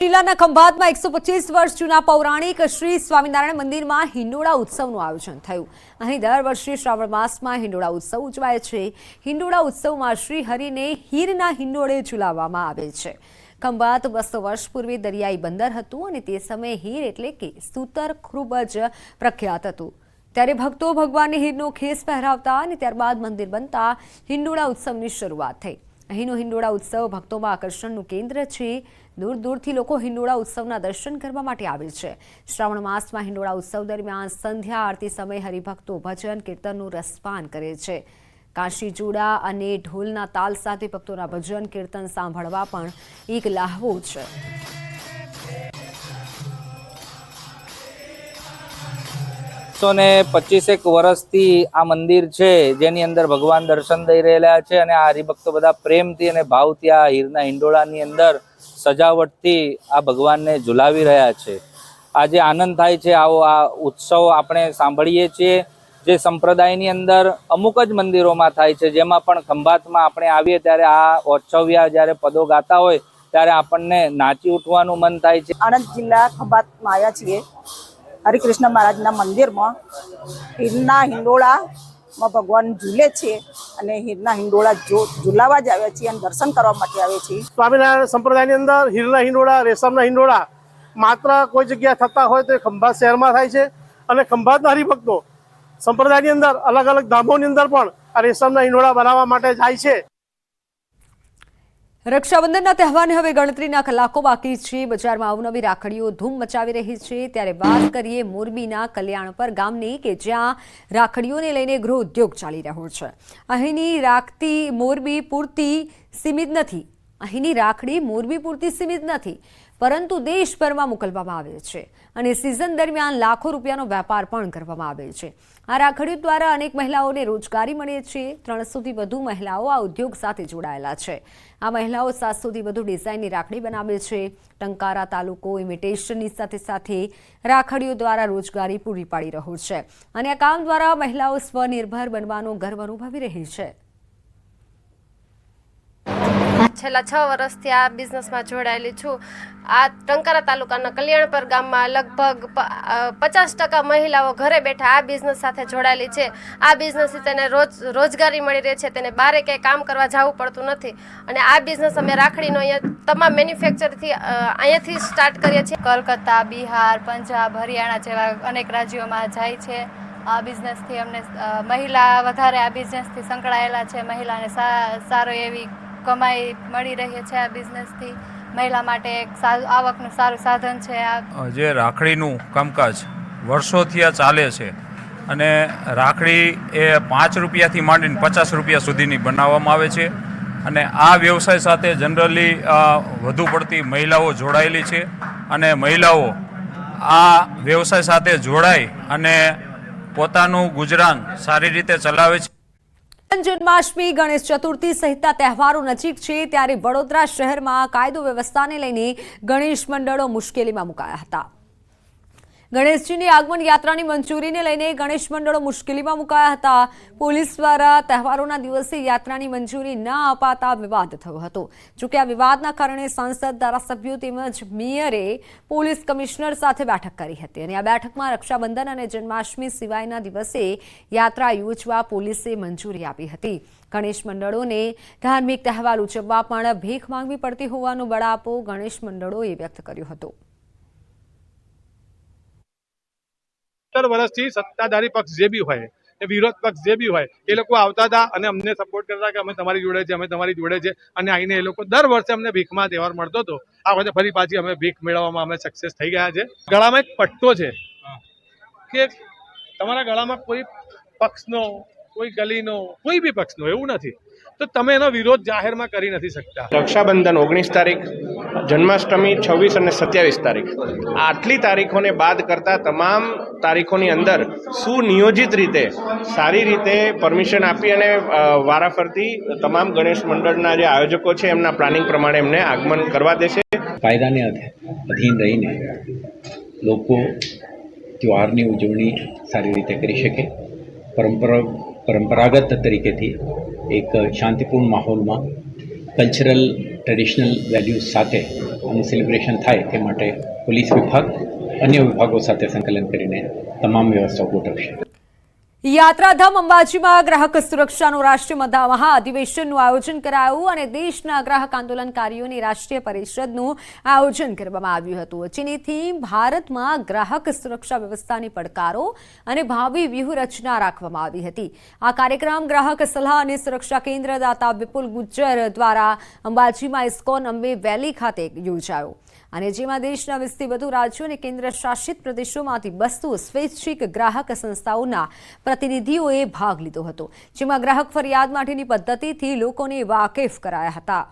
જિલ્લાના ખંભાતમાં 125 વર્ષ જૂના પૌરાણિક શ્રી સ્વામિનારાયણ મંદિરમાં હિંડોળા ઉત્સવનું આયોજન થયું। અહીં દર વર્ષે શ્રાવણ માસમાં હિંડોળા ઉત્સવ ઉજવાય છે। હિંડોળા ઉત્સવમાં શ્રી હરિને હીરના હિંડોળે ઝુલાવવામાં આવે છે। ખંભાત 200 વર્ષ પૂર્વે દરિયાઈ બંદર હતું અને તે સમયે હીર એટલે કે સૂતર ખૂબ જ પ્રખ્યાત હતું। ત્યારે ભક્તો ભગવાનને હીરનો ખેસ પહેરાવતા અને ત્યારબાદ મંદિર બનતા હિંડોળા ઉત્સવની શરૂઆત થઈ। અહીંનો હિંડોળા ઉત્સવ ભક્તોમાં આકર્ષણનું કેન્દ્ર છે। दूर दूरથી લોકો હિંડોળા ઉત્સવના દર્શન કરવા માટે આવે છે। શ્રાવણ માસમાં હિંડોળા ઉત્સવ દરમિયાન સંધ્યા આરતી સમયે હરિભક્તો ભજન કીર્તનનું રસપાન કરે છે। કાશી જોડા અને ઢોલના તાલ સાથે ભક્તોના ભજન કીર્તન સાંભળવા પણ એક લહાવો છે। ने 25 વર્ષથી આ મંદિર છે જેની અંદર ભગવાન દર્શન દઈ રહેલા છે અને આ હરિભક્તો બધા પ્રેમથી અને ભાવથી આ હીરના હિંડોળાની અંદર સજાવટથી આ ભગવાનને ઝુલાવી રહ્યા છે। આજે આનંદ થાય છે। આવો આ ઉત્સવ આપણે સાંભળીએ છીએ જે સંપ્રદાયની અંદર અમુક જ મંદિરોમાં થાય છે, જેમાં પણ ખંભાતમાં આપણે આવીએ ત્યારે આ ઓછવ્યા જ્યારે પદો ગાતા હોય ત્યારે આપણને નાચી ઉઠવાનું મન થાય છે। આણંદ જિલ્લા ખંભાતમાં આવ્યા છીએ। હરિકૃષ્ણ મહારાજના મંદિરમાં હીરના હિંડોળામાં ભગવાન ઝૂલે છે અને હીરના હિંડોળા ઝૂલાવા જ આવ્યા છીએ અને દર્શન કરવા માટે આવ્યા છીએ। સ્વામિનારાયણ સંપ્રદાયની અંદર હીરના હિંડોળા, રેશમના હિંડોળા માત્ર કોઈ જગ્યા થતા હોય તો ખંભાત શહેરમાં થાય છે અને ખંભાતના હરિભક્તો સંપ્રદાયની અંદર અલગ અલગ ધામોની અંદર પણ આ રેશમના હિંડોળા બનાવવા માટે જાય છે। રક્ષાબંધનના તહેવારને હવે ગણતરીના કલાકો બાકી છે। બજારમાં અવનવી રાખડીઓ ધૂમ મચાવી રહી છે। ત્યારે વાત કરીએ મોરબીના કલ્યાણપર ગામની કે જ્યાં રાખડીઓને લઈને ગૃહ ઉદ્યોગ ચાલી રહ્યો છે। અહીંની રાખડી મોરબી પૂરતી સીમિત નથી। અહીંની રાખડી મોરબી પૂરતી સીમિત નથી પરંતુ દેશભરમાં મોકલવામાં આવે છે અને સિઝન દરમિયાન લાખો રૂપિયાનો વેપાર પણ કરવામાં આવે છે। આ રાખડીઓ દ્વારા અનેક મહિલાઓને રોજગારી મળે છે। 300થી વધુ મહિલાઓ આ ઉદ્યોગ સાથે જોડાયેલા છે। આ મહિલાઓ 700થી વધુ ડિઝાઇનની રાખડી બનાવે છે। ટંકારા તાલુકો ઇમિટેશનની સાથે રાખડીઓ દ્વારા રોજગારી પૂરી પાડી રહ્યો છે અને આ કામ દ્વારા મહિલાઓ સ્વનિર્ભર બનવાનો ગર્વ અનુભવી રહી છે। છેલ્લા 6 વર્ષથી આ બિઝનેસમાં જોડાયેલી છું। આ ટંકારા તાલુકાના કલ્યાણપર ગામમાં લગભગ 50% મહિલાઓ ઘરે બેઠા આ બિઝનેસ સાથે જોડાયેલી છે। આ બિઝનેસથી તેને રોજગારી મળી રહે છે, તેને બહાર ક્યાંય કામ કરવા જવું પડતું નથી અને આ બિઝનેસ અમે રાખડીનો અહીંયા તમામ મેન્યુફેક્ચરથી અહીંયાથી સ્ટાર્ટ કરીએ છીએ। કલકત્તા, બિહાર, પંજાબ, હરિયાણા જેવા અનેક રાજ્યોમાં જાય છે। આ બિઝનેસથી અમને મહિલા વધારે આ બિઝનેસથી સંકળાયેલા છે। મહિલાને સારો એવી કમાઈ મળી રહી છે। આ બિઝનેસથી મહિલા માટે એક આવકનું સારું સાધન છે। આ જે રાખડીનું કામકાજ વર્ષોથી આ ચાલે છે અને રાખડી એ 5 રૂપિયાથી માંડીને 50 રૂપિયા સુધીની બનાવવામાં આવે છે અને આ વ્યવસાય સાથે જનરલી વધુ પડતી મહિલાઓ જોડાયેલી છે અને મહિલાઓ આ વ્યવસાય સાથે જોડાઈ અને પોતાનું ગુજરાન સારી રીતે ચલાવે છે। જન્માષ્ટમી, ગણેશ ચતુર્થી સહિતના તહેવારો નજીક છે ત્યારે વડોદરા શહેરમાં કાયદો વ્યવસ્થાને લઈને ગણેશ મંડળો મુશ્કેલીમાં મુકાયા હતા। ગણેશજીની આગમન યાત્રાની મંજૂરીને લઈને ગણેશ મંડળો મુશ્કેલીમાં મુકાયા હતા। પોલીસ દ્વારા તહેવારોના દિવસે યાત્રાની મંજૂરી ન અપાતા વિવાદ થયો હતો। જોકે આ વિવાદના કારણે સાંસદ, ધારાસભ્યો તેમજ મેયરે પોલીસ કમિશનર સાથે બેઠક કરી હતી અને આ બેઠકમાં રક્ષાબંધન અને જન્માષ્ટમી સિવાયના દિવસે યાત્રા યોજવા પોલીસે મંજૂરી આપી હતી। ગણેશ મંડળોને ધાર્મિક તહેવાર ઉજવવા પણ ભીખ માંગવી પડતી હોવાનો બળાપો ગણેશ મંડળોએ વ્યક્ત કર્યો હતો। 17 વર્ષથી સત્તાધારી પક્ષ જે બી હોય, એ વિરોધ પક્ષ જે બી હોય, એ લોકો આવતા હતા અને અમને સપોર્ટ કરતા કે અમે તમારી જોડે છે, અમે તમારી જોડે છે અને આવીને એ લોકો દર વર્ષે અમને ભીખમાં તહેવાર મળતો હતો। આ વખતે ફરી પાછી અમે ભીખ મેળવવામાં અમે સક્સેસ થઈ ગયા છે। ગળામાં એક પટ્ટો છે કે તમારા ગળામાં કોઈ પક્ષનો, કોઈ ગલીનો, કોઈ બી પક્ષનો એવું નથી તો તમે એનો વિરોધ જાહેરમાં કરી નથી શકતા। રક્ષાબંધન 19 તારીખ, જન્માષ્ટમી 26 અને 27 તારીખ, આટલી તારીખોને બાદ કરતા તમામ તારીખોની અંદર સુનિયોજિત રીતે સારી રીતે પરમિશન આપી અને વારાફરતી તમામ ગણેશ મંડળના જે આયોજકો છે એમના પ્લાનિંગ પ્રમાણે એમને આગમન કરવા દેશે। કાયદાને અધીન રહીને લોકો તહેવારની ઉજવણી સારી રીતે કરી શકે, પરંપરાગત તરીકેથી એક શાંતિપૂર્ણ માહોલમાં કલ્ચરલ ટ્રેડિશનલ વેલ્યુઝ સાથે આનું સેલિબ્રેશન થાય તે માટે પોલીસ વિભાગ અન્ય વિભાગો સાથે સંકલન કરીને તમામ વ્યવસ્થાઓ ગોઠવશે. યાત્રાધામ અંબાજીમાં ગ્રાહક સુરક્ષાનું રાષ્ટ્રીય મહાઅધિવેશનનું આયોજન કરાયું અને દેશના ગ્રાહક આંદોલનકારીઓની રાષ્ટ્રીય પરિષદનું આયોજન કરવામાં આવ્યું હતું. જેની થીમ ભારતમાં ગ્રાહક સુરક્ષા વ્યવસ્થાની પડકારો અને ભાવિ વ્યૂહરચના રાખવામાં આવી હતી. આ કાર્યક્રમ ગ્રાહક સલાહ અને સુરક્ષા કેન્દ્ર દાતા વિપુલ ગુજ્જર દ્વારા અંબાજીમાં ઇસ્કોન અંબે વેલી ખાતે યોજાયો અને જેમાં દેશના 20થી વધુ રાજ્યો અને કેન્દ્ર શાસિત પ્રદેશોમાંથી 200 સ્વૈચ્છિક ગ્રાહક સંસ્થાઓના પ્રતિનિધિઓએ ભાગ લીધો હતો, જેમાં ગ્રાહક ફરિયાદ માટેની પદ્ધતિથી લોકોને વાકેફ કરાયા હતા.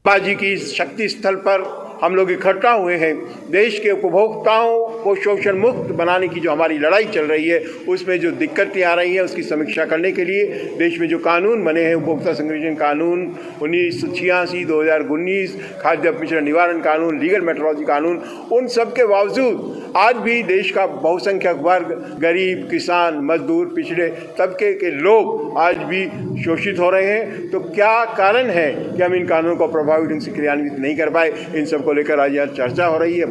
अंबाजी की शक्ति स्थल पर हम लोग इकट्ठा हुए हैं. देश के उपभोक्ताओं को शोषण मुक्त बनाने की जो हमारी लड़ाई चल रही है उसमें जो दिक्कतें आ रही हैं उसकी समीक्षा करने के लिए देश में जो कानून बने हैं, उपभोक्ता संरक्षण कानून 1986, 2019, खाद्य अपमिश्रण निवारण कानून, लीगल मेट्रोलॉजी कानून, उन सब के बावजूद आज भी देश का बहुसंख्यक वर्ग, गरीब, किसान, मजदूर, पिछड़े तबके के लोग आज भी शोषित हो रहे हैं. तो क्या कारण है कि हम इन कानूनों को प्रभावी ढंग से क्रियान्वित नहीं कर पाए? इन सब को लेकर आज यहाँ चर्चा हो रही है.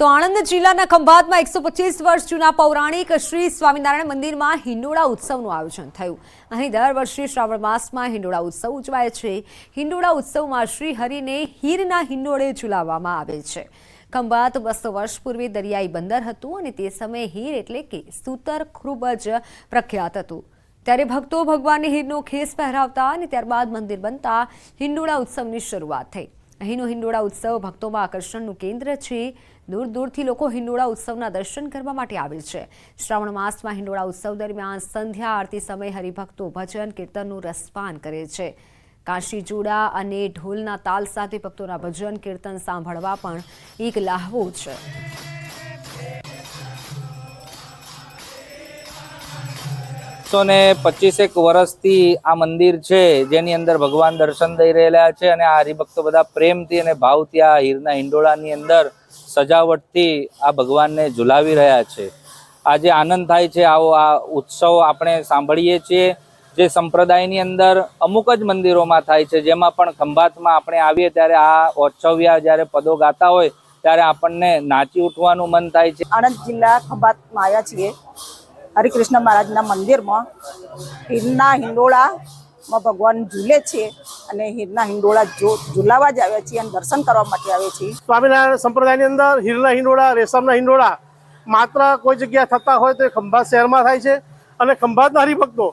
તો આણંદ જિલ્લાના ખંભાતમાં 125 વર્ષ જૂના પૌરાણિક શ્રી સ્વામિનારાયણ મંદિરમાં હિંડોળા ઉત્સવનું આયોજન થયું. અહીં દર વર્ષે શ્રાવણ માસમાં હિંડોળા ઉત્સવ ઉજવાય છે. હિંડોળા ઉત્સવમાં શ્રી હરિને હીરના હિંડોળે ઝુલાવવામાં આવે છે. ખંભાત 200 વર્ષ પૂર્વે દરિયાઈ બંદર હતું અને તે સમયે હીર એટલે કે સૂતર ખૂબ જ પ્રખ્યાત હતું. ત્યારે ભક્તો ભગવાનને હીરનો ખેસ પહેરાવતા અને ત્યારબાદ મંદિર બનતા હિંડોળા ઉત્સવની શરૂઆત થઈ. અહીંનો હિંડોળા ઉત્સવ ભક્તોમાં આકર્ષણનું કેન્દ્ર છે. દૂર દૂરથી લોકો હિંડોળા ઉત્સવના દર્શન કરવા માટે આવે છે. શ્રાવણ માસમાં હિંડોળા ઉત્સવ દરમિયાન સંધ્યા આરતી સમયે હરિભક્તો ભજન કીર્તનનું રસપાન કરે છે. કાશી જોડા અને ઢોલના તાલ સાથે ભક્તોના ભજન કીર્તન સાંભળવા પણ એક લહાવો છે. ને 25 વર્ષથી આ મંદિર છે જેની અંદર ભગવાન દર્શન દઈ રહેલા છે અને આ હરિભક્તો બધા પ્રેમથી અને ભાવથી આ હીરના હિંડોળાની અંદર સજાવટથી આ ભગવાનને ઝુલાવી રહ્યા છે. આજે આનંદ થાય છે. આવો આ ઉત્સવ આપણે સાંભળીએ છીએ જે સંપ્રદાયની અંદર અમુક જ મંદિરોમાં થાય છે, જેમાં પણ ખંભાતમાં આપણે આવીએ ત્યારે આ ઓછવ્યા જ્યારે પદો ગાતા હોય ત્યારે આપણને નાચી ઉઠવાનું મન થાય છે. આણંદ જિલ્લા ખંભાતમાં આવ્યા છીએ. હરિકૃષ્ણ મહારાજના મંદિરમાં હીરના હિંડોળામાં ભગવાન ઝૂલે છે અને હીરના હિંડોળા ઝુલાવા જ આવ્યા છીએ અને દર્શન કરવા માટે આવ્યા છીએ. સ્વામિનારાયણ સંપ્રદાયની અંદર હીરના હિંડોળા, રેશમના હિંડોળા માત્ર કોઈ જગ્યા થતા હોય તો ખંભાત શહેરમાં થાય છે અને ખંભાતના હરિભક્તો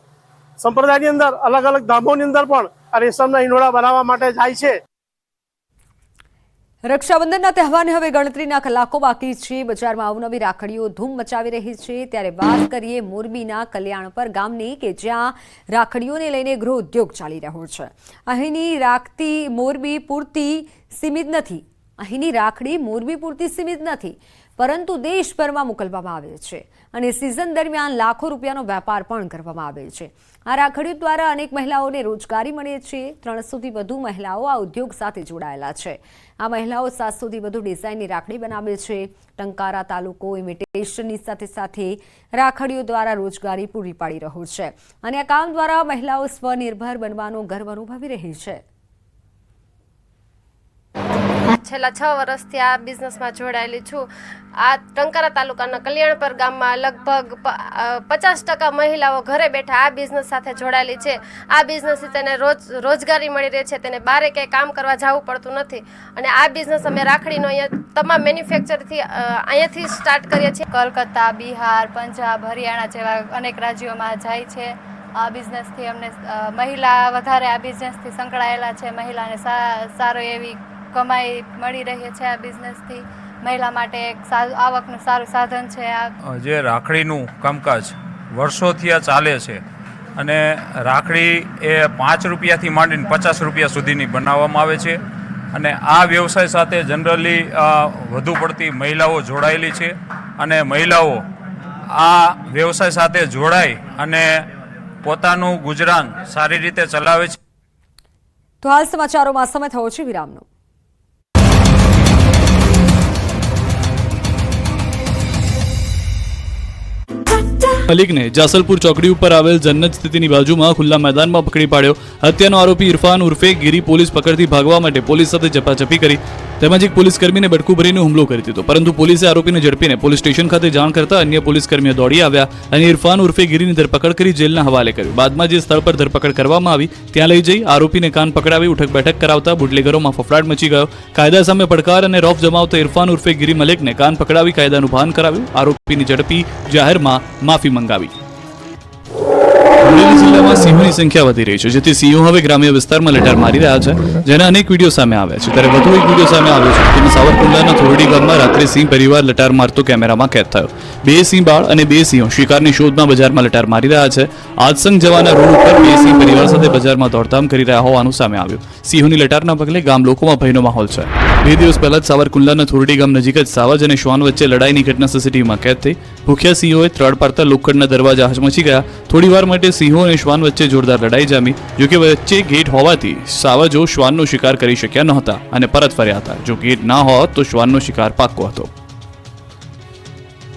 સંપ્રદાયની અંદર અલગ અલગ ધામોની અંદર પણ આ રેશમના હિંડોળા બનાવવા માટે જાય છે. રક્ષાબંધનના તહેવારને હવે ગણતરીના કલાકો બાકી છે. બજારમાં અવનવી રાખડીઓ ધૂમ મચાવી રહી છે. ત્યારે વાત કરીએ મોરબીના કલ્યાણપર ગામની કે જ્યાં રાખડીઓને લઈને ગૃહ ઉદ્યોગ ચાલી રહ્યો છે. અહીંની રાખડી મોરબી પૂરતી સીમિત નથી પરંતુ દેશભરમાં મોકલવામાં આવે છે અને સિઝન દરમિયાન લાખો રૂપિયાનો વેપાર પણ કરવામાં આવે છે. આ રાખડીઓ દ્વારા અનેક મહિલાઓને રોજગારી મળે છે. 300થી વધુ મહિલાઓ આ ઉદ્યોગ સાથે જોડાયેલા છે. આ મહિલાઓ 700થી વધુ ડિઝાઇનની રાખડી બનાવે છે. ટંકારા તાલુકો ઇમિટેશનની સાથે રાખડીઓ દ્વારા રોજગારી પૂરી પાડી રહ્યો છે અને આ કામ દ્વારા મહિલાઓ સ્વનિર્ભર બનવાનો ગર્વ અનુભવી રહી છે. છેલ્લા 6 વર્ષથી આ બિઝનેસમાં જોડાયેલી છું. આ ટંકારા તાલુકાના કલ્યાણપર ગામમાં લગભગ 50% મહિલાઓ ઘરે બેઠા આ બિઝનેસ સાથે જોડાયેલી છે. આ બિઝનેસથી તેને રોજગારી મળી રહે છે. તેને બહાર ક્યાંય કામ કરવા જવું પડતું નથી અને આ બિઝનેસ અમે રાખડીનો અહીંયા તમામ મેન્યુફેક્ચરથી અહીંયાથી સ્ટાર્ટ કરીએ છીએ. કોલકાતા, બિહાર, પંજાબ, હરિયાણા જેવા અનેક રાજ્યોમાં જાય છે. આ બિઝનેસથી અમને મહિલા વધારે આ બિઝનેસથી સંકળાયેલા છે. મહિલાને સારો એવી કમાઈ મળી રહી છે. આ બિઝનેસથી મહિલા માટે એક આવકનું સારું સાધન છે. જે રાખડીનું કામકાજ વર્ષોથી આ ચાલે છે અને રાખડી એ 5 રૂપિયાથી માંડીને 50 રૂપિયા સુધીની બનાવવામાં આવે છે અને આ વ્યવસાય સાથે જનરલી વધુ પડતી મહિલાઓ જોડાયેલી છે અને મહિલાઓ આ વ્યવસાય સાથે જોડાઈ અને પોતાનું ગુજરાન સારી રીતે ચલાવે છે. તો હાલ સમાચારોમાં સમય થયો છે વિરામનો. Da મલિકને જાસલપુર ચોકડી ઉપર આવેલ જન્નત સ્થિતિની બાજુમાં ખુલ્લા મેદાનમાં પકડી પાડ્યો. હત્યાનો આરોપી ઇરફાન ઉર્ફે ગીરી પોલીસ પકડથી ભાગવા માટે પોલીસ સાથે ઝપાઝપી કરી તેમજ એક પોલીસકર્મીને બટકું ભરીને હુમલો કરી દીધો, પરંતુ પોલીસે આરોપીને ઝડપીને પોલીસ સ્ટેશન ખાતે જાણ કરતા અન્ય પોલીસકર્મીઓ દોડી આવ્યા અને ઇરફાન ઉર્ફે ગીરીની ધરપકડ કરી જેલના હવાલે કર્યું. બાદમાં જે સ્થળ પર ધરપકડ કરવામાં આવી ત્યાં લઈ જઈ આરોપીને કાન પકડાવી ઉઠક બેઠક કરાવતા બુટલેગરોમાં ફફડાટ મચી ગયો. કાયદા સામે પડકાર અને રોફ જમાવતા ઇરફાન ઉર્ફે ગીરી મલિકને કાન પકડાવી કાયદાનું ભાન કરાવ્યું. આરોપીની ઝડપી જાહેરમાં માફી મંગાવી. અમરેલી જિલ્લામાં સિંહોની સંખ્યા વધી રહી છે, જેથી સિંહો હવે ગ્રામ્ય વિસ્તારમાં લટાર મારી રહ્યા છે, જેના અનેક વિડીયો સામે આવ્યા છે. ત્યારે વધુ એક વિડીયો સામે આવ્યો છે તેમાં સાવરકુંડલાના થોરડી ગામમાં રાત્રે સિંહ પરિવાર લટાર મારતો કેમેરામાં કેદ થયો. 2 સિંહ બાળ અને 2 સિંહો શિકારની શોધમાં બજારમાં લટાર મારી રહ્યા છે. આદસંગ જવાના રોડ ઉપર 2 સિંહ પરિવાર સાથે બજારમાં દોડધામ કરી રહ્યા હોવાનું સામે આવ્યું. સિંહોની લટારના પગલે ગામ લોકોમાં ભયનો માહોલ છે. 2 દિવસ પહેલા જ સાવરકુંડલાના થોરડી ગામ નજીક જ સાવજ અને શ્વાન વચ્ચે લડાઈની ઘટના સીસીટીવીમાં કેદ થઈ. ભૂખ્યા સિંહોએ ત્રાડ પાડતા લોખંડના દરવાજા હચમચી ગયા. થોડીવાર માટે સિંહો અને શ્વાન વચ્ચે જોરદાર લડાઈ જામી. જોકે વચ્ચે ગેટ હોવાથી સાવજો શ્વાનનો શિકાર કરી શક્યા નહોતા અને પરત ફર્યા હતા. જો ગેટ ના હોત તો શ્વાનનો શિકાર પાક્કો હતો.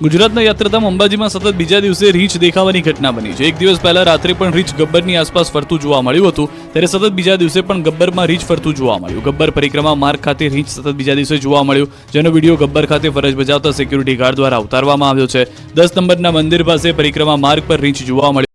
ગુજરાતના યાત્રાધામ અંબાજીમાં સતત બીજા દિવસે રીંછ દેખાવાની ઘટના બની છે. એક દિવસ પહેલા રાત્રે પણ રીંછ ગબ્બરની આસપાસ ફરતું જોવા મળ્યું હતું, ત્યારે સતત બીજા દિવસે પણ ગબ્બરમાં રીંછ ફરતું જોવા મળ્યું. ગબ્બર પરિક્રમા માર્ગ ખાતે રીંછ સતત બીજા દિવસે જોવા મળ્યું, જેનો વિડીયો ગબ્બર ખાતે ફરજ બજાવતા સિક્યુરિટી ગાર્ડ દ્વારા ઉતારવામાં આવ્યો છે. 10 નંબરના મંદિર પાસે પરિક્રમા માર્ગ પર રીંછ જોવા મળ્યું.